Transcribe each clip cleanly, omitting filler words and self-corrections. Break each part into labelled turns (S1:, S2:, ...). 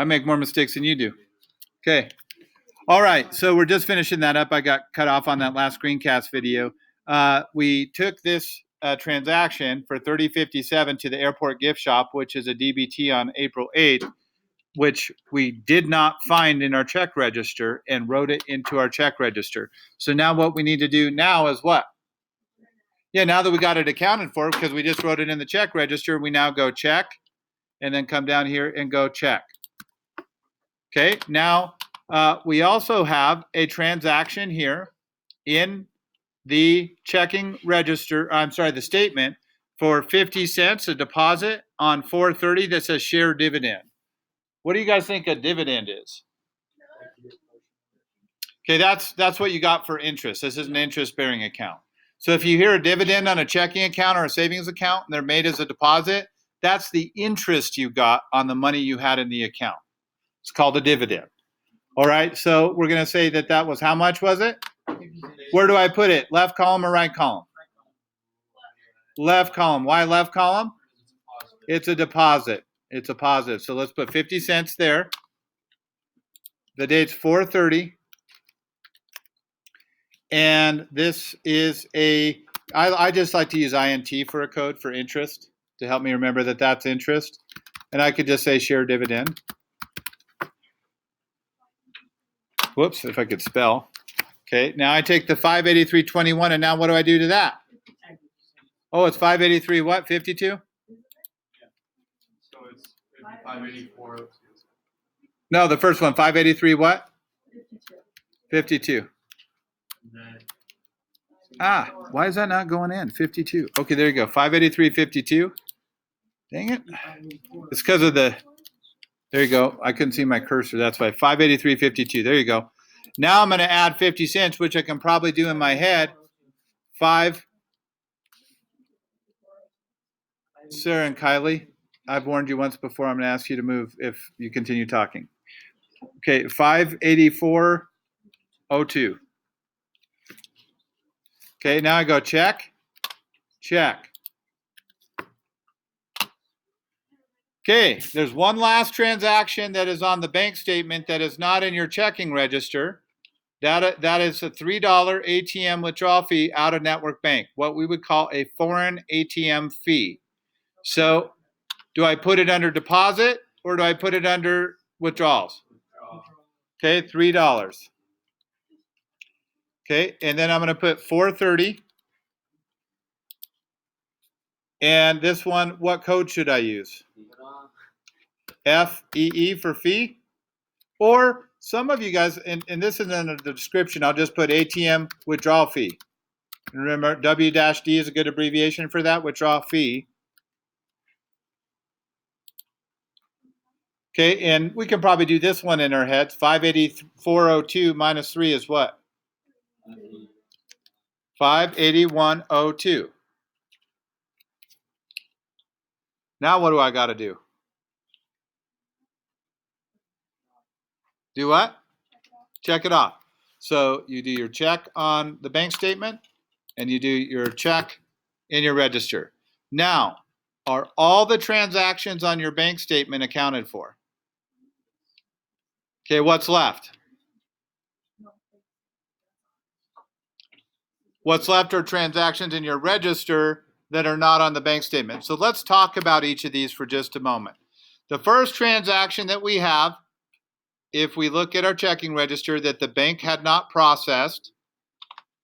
S1: I make more mistakes than you do. Okay. All right. So we're just finishing that up. I got cut off on that last screencast video. We took this transaction for $30.57 to the airport gift shop, which is a DBT on April 8th, which we did not find in our check register, and wrote it into our check register. So now what we need to do now is what? Yeah, now that we got it accounted for, because we just wrote it in the check register, we now go check, and then come down here and go check. Okay, now we also have a transaction here in the checking register, I'm sorry, the statement for 50 cents, a deposit on 4/30 that says share dividend. What do you guys think a dividend is? Okay, that's what you got for interest. This is an interest-bearing account. So if you hear a dividend on a checking account or a savings account and they're made as a deposit, that's the interest you got on the money you had in the account. It's called a dividend. All right, so we're going to say that that was, how much was it? Where do I put it? Left column or right column? Left column. Why left column? It's a deposit. It's a positive. So let's put 50 cents there. The date's 4/30. And this is I just like to use INT for a code for interest to help me remember that that's interest. And I could just say share dividend. Whoops, if I could spell. Okay, now I take the 583.21, and now what do I do to that? Oh, it's 583 what? 52?
S2: Yeah. So it's 584.02.
S1: No, the first one, 583 what? 52. Ah, why is that not going in? 52. Okay, there you go. 583.52. Dang it. It's because of the, there you go. I couldn't see my cursor. That's why. 583.52. There you go. Now I'm going to add 50 cents, which I can probably do in my head. Sarah and Kylie, I've warned you once before. I'm going to ask you to move if you continue talking. Okay, 584.02. Okay, now I go check, check. Okay, there's one last transaction that is on the bank statement that is not in your checking register. That is a $3 ATM withdrawal fee out of network bank, what we would call a foreign ATM fee. So do I put it under deposit or do I put it under withdrawals? Okay, $3. Okay, and then I'm going to put 4/30. And this one, what code should I use? FEE for fee? Or some of you guys, and this is in the description, I'll just put ATM withdrawal fee. And remember, W-D is a good abbreviation for that, withdrawal fee. Okay, and we can probably do this one in our heads. 584.02 minus 3 is what? 581.02. Now what do I got to do? Do what? Check it off. So you do your check on the bank statement and you do your check in your register. Now, are all the transactions on your bank statement accounted for? Okay, what's left? What's left are transactions in your register that are not on the bank statement. So let's talk about each of these for just a moment. The first transaction that we have, if we look at our checking register that the bank had not processed,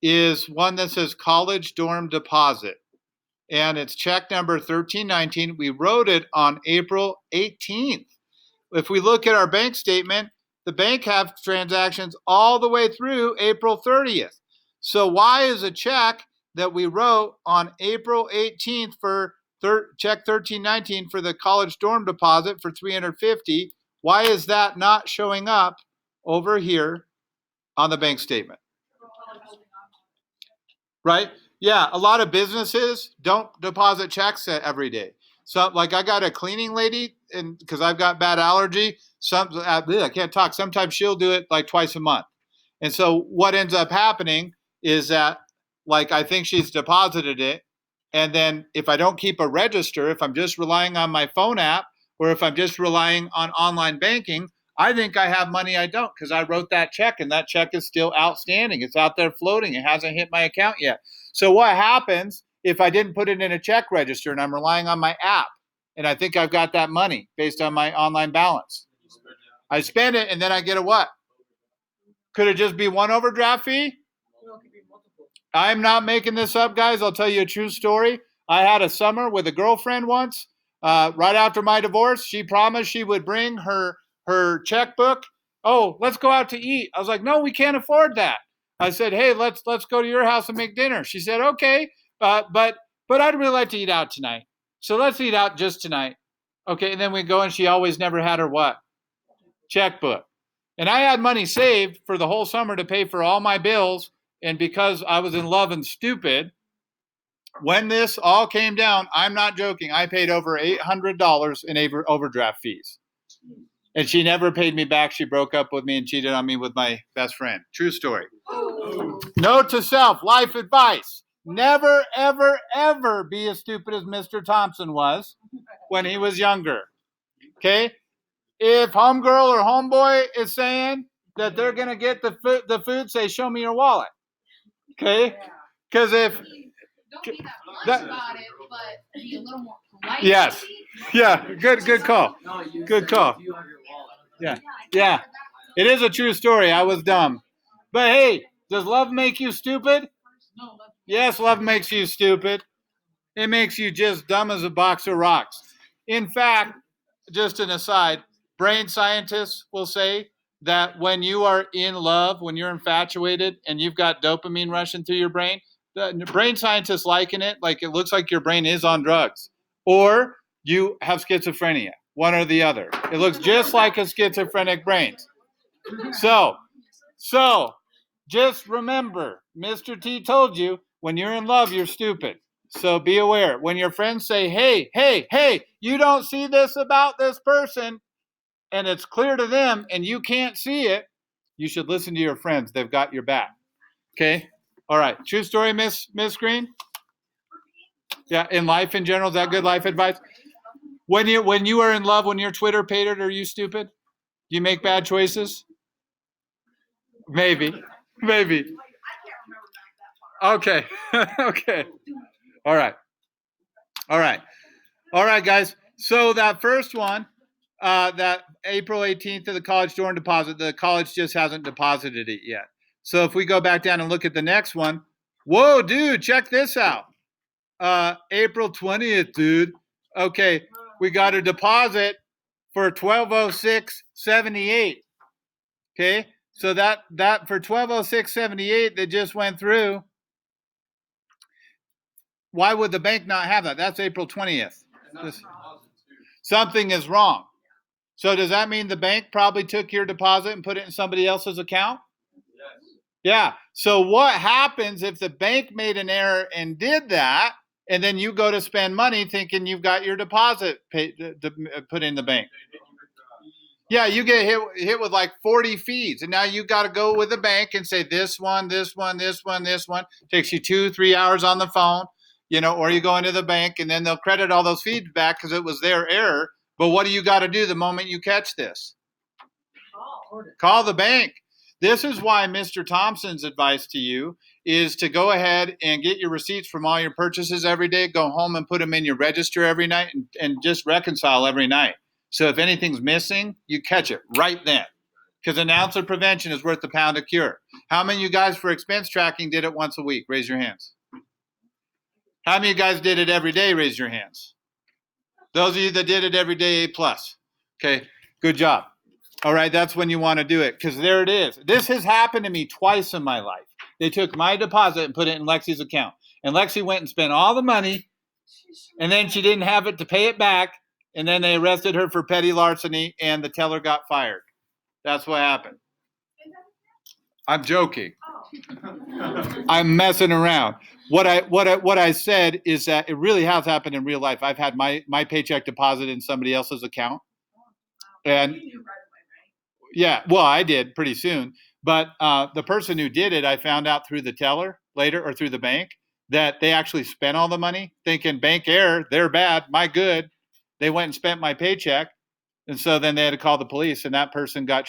S1: is one that says college dorm deposit. And it's check number 1319. We wrote it on April 18th. If we look at our bank statement, the bank has transactions all the way through April 30th. So why is a check that we wrote on April 18th for check 1319 for the college dorm deposit for $350, why is that not showing up over here on the bank statement? Right? Yeah, a lot of businesses don't deposit checks every day. So, like, I got a cleaning lady, and because I've got bad allergy, I can't talk. Sometimes she'll do it like twice a month. And so what ends up happening is that, like, I think she's deposited it, and then if I don't keep a register, if I'm just relying on my phone app, or if I'm just relying on online banking, I think I have money I don't because I wrote that check and that check is still outstanding. It's out there floating. It hasn't hit my account yet. So what happens if I didn't put it in a check register and I'm relying on my app and I think I've got that money based on my online balance? I spend it and then I get a what? Could it just be one overdraft fee? I'm not making this up, guys. I'll tell you a true story. I had a summer with a girlfriend once. Right after my divorce, she promised she would bring her checkbook. Oh, let's go out to eat. I was like, no, we can't afford that. I said, hey, let's go to your house and make dinner. She said, okay, but I'd really like to eat out tonight. So let's eat out just tonight. Okay, and then we go, and she always never had her what? Checkbook. And I had money saved for the whole summer to pay for all my bills. And because I was in love and stupid, when this all came down, I'm not joking, I paid over $800 in overdraft fees. And she never paid me back. She broke up with me and cheated on me with my best friend. True story. Note to self, life advice. Never, ever, ever be as stupid as Mr. Thompson was when he was younger. Okay? If homegirl or homeboy is saying that they're going to get the food, say, show me your wallet. Okay? Because if...
S3: Don't be that blunt about it, but be a little more polite.
S1: Yes. Yeah. Good call. Good call. Yeah. It is a true story. I was dumb. But hey, does love make you stupid? Yes, love makes you stupid. It makes you just dumb as a box of rocks. In fact, just an aside, brain scientists will say that when you are in love, when you're infatuated and you've got dopamine rushing through your brain, the brain scientists liken it like it looks like your brain is on drugs, or you have schizophrenia, one or the other. It looks just like a schizophrenic brain. So just remember, Mr. T told you, when you're in love, you're stupid. So be aware. When your friends say, hey, you don't see this about this person, and it's clear to them and you can't see it, you should listen to your friends. They've got your back. Okay? All right. True story, Miss Green? Yeah, in life in general, is that good life advice? When you are in love, when you're Twitter pated, are you stupid? Do you make bad choices? Maybe. Okay. Okay. All right, guys. So that first one, that April 18th of the college dorm deposit, the college just hasn't deposited it yet. So if we go back down and look at the next one, whoa, dude, check this out. April 20th, dude. Okay, we got a deposit for $1206.78. Okay, so that for $1206.78 that just went through. Why would the bank not have that? That's April 20th. Something is wrong. So does that mean the bank probably took your deposit and put it in somebody else's account?
S2: Yes.
S1: Yeah. So what happens if the bank made an error and did that, and then you go to spend money thinking you've got your deposit put in the bank? Yeah, you get hit with like 40 fees, and now you got to go with the bank and say this one. Takes you 2-3 hours on the phone, or you go into the bank, and then they'll credit all those fees back because it was their error. But what do you got to do the moment you catch this? Call the bank. This is why Mr. Thompson's advice to you is to go ahead and get your receipts from all your purchases every day, go home and put them in your register every night, and just reconcile every night. So if anything's missing, you catch it right then. Because an ounce of prevention is worth a pound of cure. How many of you guys for expense tracking did it once a week? Raise your hands. How many of you guys did it every day? Raise your hands. Those of you that did it every day, A+. Okay, good job. All right, that's when you want to do it, because there it is. This has happened to me twice in my life. They took my deposit and put it in Lexi's account. And Lexi went and spent all the money, and then she didn't have it to pay it back, and then they arrested her for petty larceny, and the teller got fired. That's what happened. I'm joking. I'm messing around. What I said is that it really has happened in real life. I've had my paycheck deposited in somebody else's account. And yeah, well, I did pretty soon. But the person who did it, I found out through the teller later, or through the bank, that they actually spent all the money thinking bank error, they're bad, my good. they went and spent my paycheck. And so then they had to call the police, and that person got